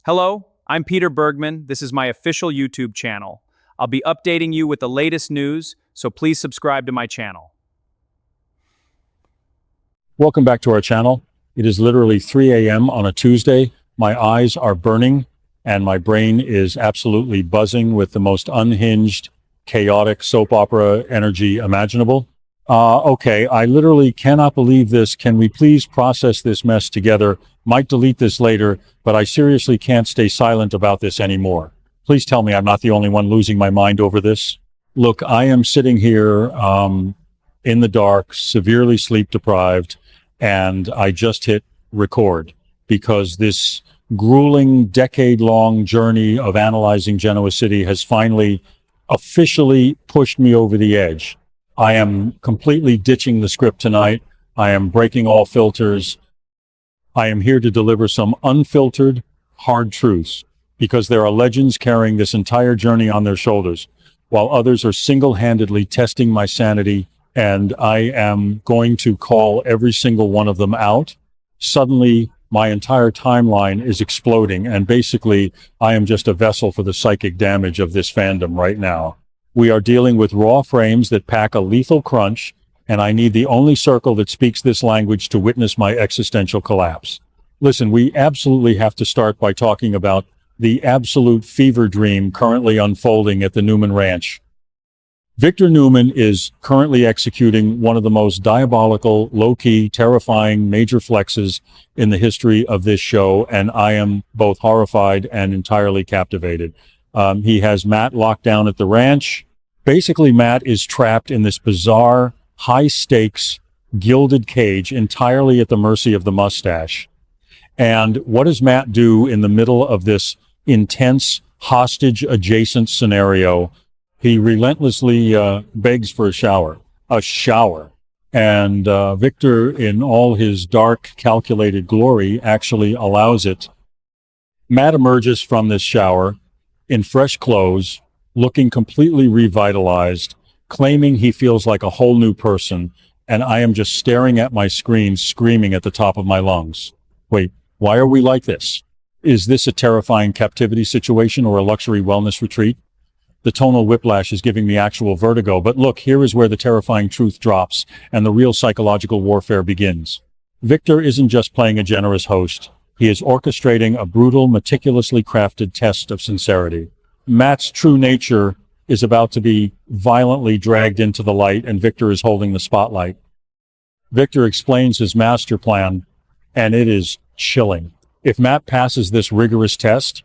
Hello, I'm Peter Bergman. This is my official YouTube channel. I'll be updating you with the latest news, so please subscribe to my channel. Welcome back to our channel. It is literally 3 a.m. on a Tuesday. My eyes are burning and my brain is absolutely buzzing with the most unhinged, chaotic soap opera energy imaginable. Okay, I literally cannot believe this. Can we please process this mess together? Might delete this later, but I seriously can't stay silent about this anymore. Please tell me I'm not the only one losing my mind over this. Look, I am sitting here in the dark, severely sleep deprived, and I just hit record because this grueling decade-long journey of analyzing Genoa City has finally officially pushed me over the edge. I am completely ditching the script tonight. I am breaking all filters. I am here to deliver some unfiltered, hard truths because there are legends carrying this entire journey on their shoulders, while others are single-handedly testing my sanity, and I am going to call every single one of them out. Suddenly, my entire timeline is exploding, and basically, I am just a vessel for the psychic damage of this fandom right now. We are dealing with raw frames that pack a lethal crunch, and I need the only circle that speaks this language to witness my existential collapse. Listen, we absolutely have to start by talking about the absolute fever dream currently unfolding at the Newman Ranch. Victor Newman is currently executing one of the most diabolical, low-key, terrifying major flexes in the history of this show, and I am both horrified and entirely captivated. He has Matt locked down at the ranch. Basically, Matt is trapped in this bizarre, high-stakes, gilded cage entirely at the mercy of the mustache. And what does Matt do in the middle of this intense, hostage-adjacent scenario? He relentlessly begs for a shower. And Victor, in all his dark, calculated glory, actually allows it. Matt emerges from this shower in fresh clothes, looking completely revitalized, claiming he feels like a whole new person, and I am just staring at my screen, screaming at the top of my lungs. Wait, why are we like this? Is this a terrifying captivity situation or a luxury wellness retreat? The tonal whiplash is giving me actual vertigo, but look, here is where the terrifying truth drops and the real psychological warfare begins. Victor isn't just playing a generous host. He is orchestrating a brutal, meticulously crafted test of sincerity. Matt's true nature is about to be violently dragged into the light, and Victor is holding the spotlight. Victor explains his master plan, and it is chilling. If Matt passes this rigorous test,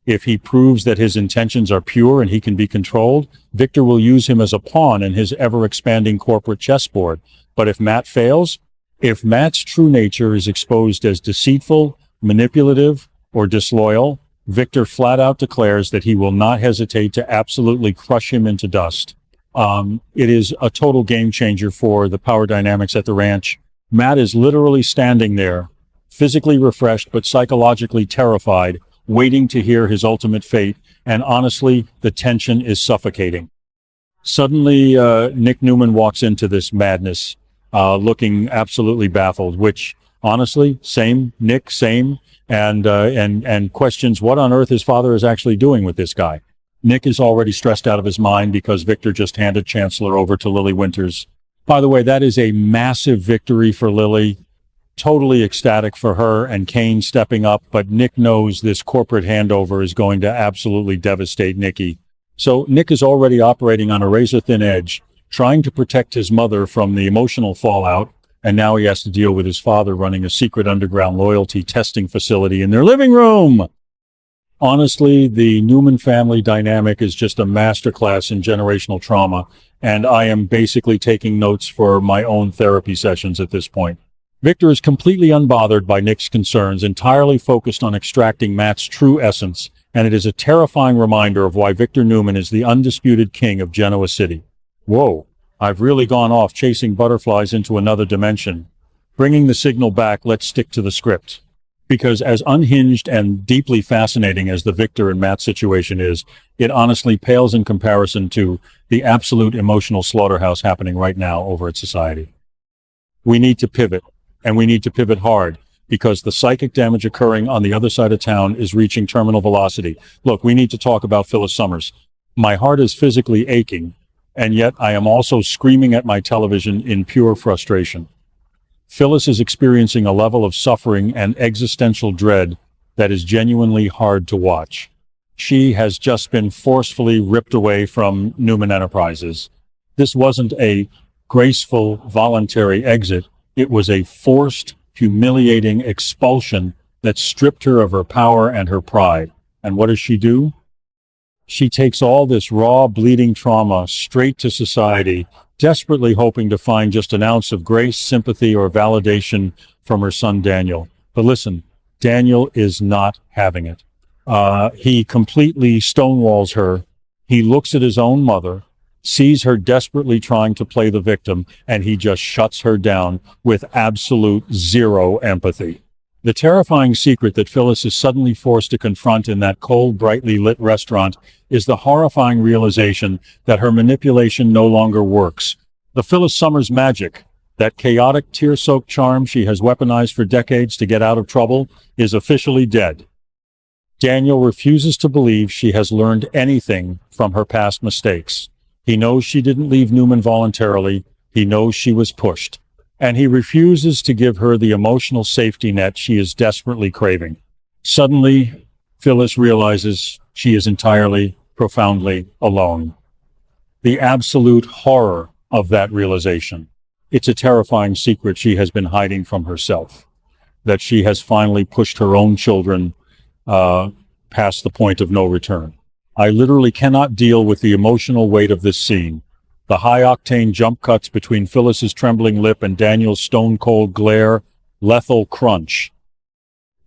if he proves that his intentions are pure and he can be controlled, Victor will use him as a pawn in his ever-expanding corporate chessboard. But if Matt fails, if Matt's true nature is exposed as deceitful, manipulative, or disloyal, Victor flat out declares that he will not hesitate to absolutely crush him into dust. It is a total game changer for the power dynamics at the ranch. Matt is literally standing there, physically refreshed but psychologically terrified, waiting to hear his ultimate fate, and honestly, the tension is suffocating. Suddenly, Nick Newman walks into this madness, looking absolutely baffled, which, honestly, same, Nick, same, and questions what on earth his father is actually doing with this guy. Nick is already stressed out of his mind because Victor just handed Chancellor over to Lily Winters. By the way, that is a massive victory for Lily. Totally ecstatic for her and Kane stepping up, but Nick knows this corporate handover is going to absolutely devastate Nikki. So Nick is already operating on a razor-thin edge, trying to protect his mother from the emotional fallout, and now he has to deal with his father running a secret underground loyalty testing facility in their living room. Honestly, the Newman family dynamic is just a masterclass in generational trauma, and I am basically taking notes for my own therapy sessions at this point. Victor is completely unbothered by Nick's concerns, entirely focused on extracting Matt's true essence, and it is a terrifying reminder of why Victor Newman is the undisputed king of Genoa City. Whoa, I've really gone off chasing butterflies into another dimension. Bringing the signal back, let's stick to the script. Because as unhinged and deeply fascinating as the Victor and Matt situation is, it honestly pales in comparison to the absolute emotional slaughterhouse happening right now over at society. We need to pivot. And we need to pivot hard, because the psychic damage occurring on the other side of town is reaching terminal velocity. Look, we need to talk about Phyllis Summers. My heart is physically aching, and yet I am also screaming at my television in pure frustration. Phyllis is experiencing a level of suffering and existential dread that is genuinely hard to watch. She has just been forcefully ripped away from Newman Enterprises. This wasn't a graceful, voluntary exit. It was a forced, humiliating expulsion that stripped her of her power and her pride. And what does she do? She takes all this raw, bleeding trauma straight to society, desperately hoping to find just an ounce of grace, sympathy, or validation from her son Daniel. But listen, Daniel is not having it. He completely stonewalls her. He looks at his own mother, sees her desperately trying to play the victim, and he just shuts her down with absolute zero empathy. The terrifying secret that Phyllis is suddenly forced to confront in that cold, brightly lit restaurant is the horrifying realization that her manipulation no longer works. The Phyllis Summers magic, that chaotic, tear-soaked charm she has weaponized for decades to get out of trouble, is officially dead. Daniel refuses to believe she has learned anything from her past mistakes. He knows she didn't leave Newman voluntarily. He knows she was pushed. And he refuses to give her the emotional safety net she is desperately craving. Suddenly, Phyllis realizes she is entirely, profoundly alone. The absolute horror of that realization. It's a terrifying secret she has been hiding from herself, that she has finally pushed her own children past the point of no return. I literally cannot deal with the emotional weight of this scene. The high-octane jump cuts between Phyllis's trembling lip and Daniel's stone-cold glare, lethal crunch.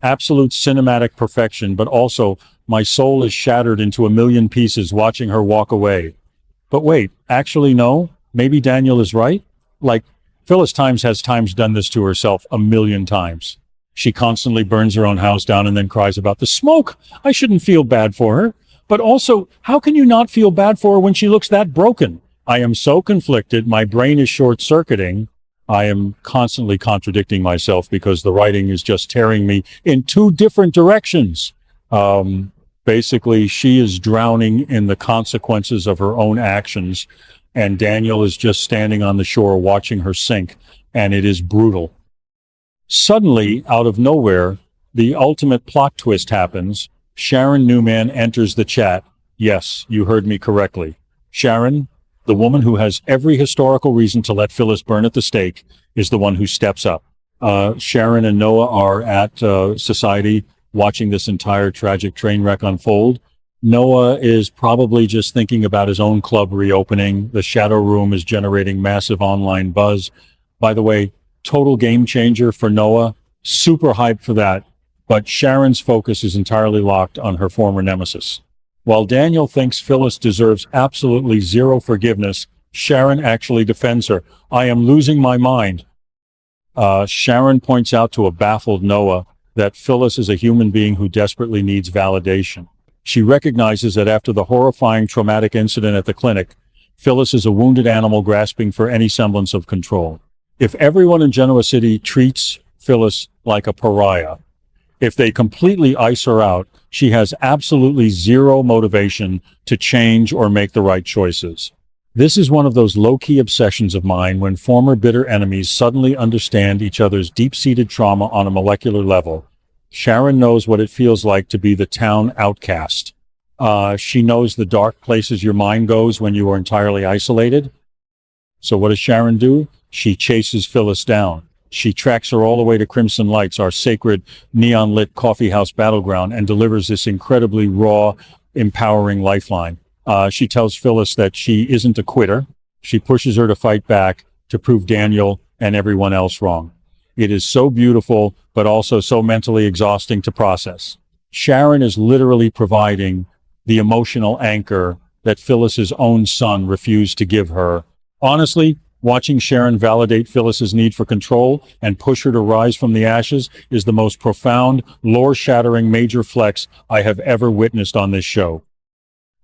Absolute cinematic perfection, but also my soul is shattered into a million pieces watching her walk away. But wait, actually no, maybe Daniel is right? Like, Phyllis has done this to herself a million times. She constantly burns her own house down and then cries about the smoke. I shouldn't feel bad for her. But also, how can you not feel bad for her when she looks that broken? I am so conflicted. My brain is short-circuiting. I am constantly contradicting myself because the writing is just tearing me in two different directions. Basically, she is drowning in the consequences of her own actions, and Daniel is just standing on the shore watching her sink, and it is brutal. Suddenly, out of nowhere, the ultimate plot twist happens. Sharon Newman enters the chat. Yes, you heard me correctly. Sharon, the woman who has every historical reason to let Phyllis burn at the stake, is the one who steps up. Sharon and Noah are at Society watching this entire tragic train wreck unfold. Noah is probably just thinking about his own club reopening. The Shadow Room is generating massive online buzz. By the way, total game changer for Noah. Super hyped for that. But Sharon's focus is entirely locked on her former nemesis. While Daniel thinks Phyllis deserves absolutely zero forgiveness, Sharon actually defends her. I am losing my mind. Sharon points out to a baffled Noah that Phyllis is a human being who desperately needs validation. She recognizes that after the horrifying traumatic incident at the clinic, Phyllis is a wounded animal grasping for any semblance of control. If everyone in Genoa City treats Phyllis like a pariah, if they completely ice her out, she has absolutely zero motivation to change or make the right choices. This is one of those low-key obsessions of mine when former bitter enemies suddenly understand each other's deep-seated trauma on a molecular level. Sharon knows what it feels like to be the town outcast. She knows the dark places your mind goes when you are entirely isolated. So what does Sharon do? She chases Phyllis down. She tracks her all the way to Crimson Lights, our sacred neon-lit coffeehouse battleground, and delivers this incredibly raw, empowering lifeline. She tells Phyllis that she isn't a quitter. She pushes her to fight back to prove Daniel and everyone else wrong. It is so beautiful, but also so mentally exhausting to process. Sharon is literally providing the emotional anchor that Phyllis's own son refused to give her. Honestly, watching Sharon validate Phyllis's need for control and push her to rise from the ashes is the most profound, lore-shattering major flex I have ever witnessed on this show.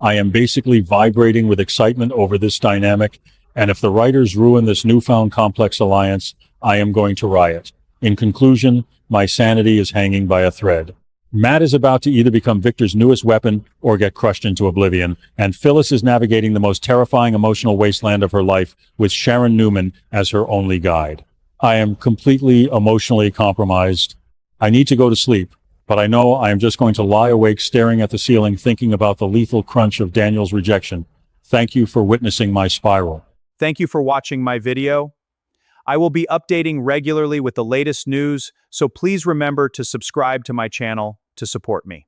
I am basically vibrating with excitement over this dynamic, and if the writers ruin this newfound complex alliance, I am going to riot. In conclusion, my sanity is hanging by a thread. Matt is about to either become Victor's newest weapon or get crushed into oblivion, and Phyllis is navigating the most terrifying emotional wasteland of her life with Sharon Newman as her only guide. I am completely emotionally compromised. I need to go to sleep, but I know I am just going to lie awake staring at the ceiling thinking about the lethal crunch of Daniel's rejection. Thank you for witnessing my spiral. Thank you for watching my video. I will be updating regularly with the latest news, so please remember to subscribe to my channel to support me.